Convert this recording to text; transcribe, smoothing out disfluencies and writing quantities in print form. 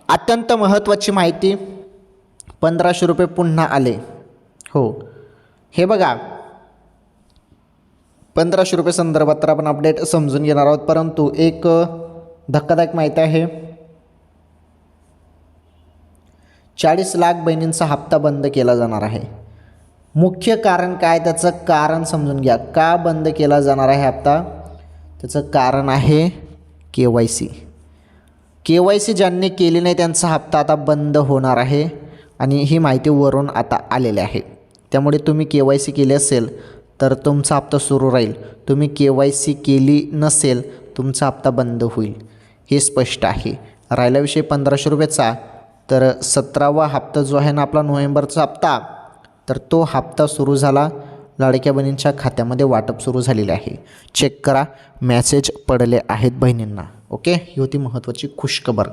अत्यंत महत्त्वाची माहिती, 1500 रुपये पुन्हा आले. हो, हे बघा 1500 रुपये संदर्भात तर आपण अपडेट समजून घेणार आहोत, परंतु एक धक्कादायक माहिती आहे. 40 लाख बहिणींचा हप्ता बंद केला जाणार आहे. मुख्य कारण काय, त्याचं कारण समजून घ्या. का बंद केला जाणार आहे हप्ता? त्याचं कारण आहे KYC. KYC ज्यांनी केली नाही त्यांचा हप्ता आता बंद होणार आहे आणि ही माहिती वरून आता आलेली आहे. त्यामुळे तुम्ही KYC केली असेल तर तुमचा हप्ता सुरू राहील. तुम्ही KYC केली नसेल तुमचा हप्ता बंद होईल, हे स्पष्ट आहे. राहिला विषय 1500 रुपयाचा, तर 17वा हप्ता जो आहे ना आपला नोव्हेंबरचा हप्ता, तर तो हप्ता सुरू झाला. लाडक्या बहिणींच्या खात्यामध्ये वाटप सुरू झालेले आहे. चेक करा, मॅसेज पडले आहेत बहिणींना. ओके, ही होती महत्त्वाची खुशखबर.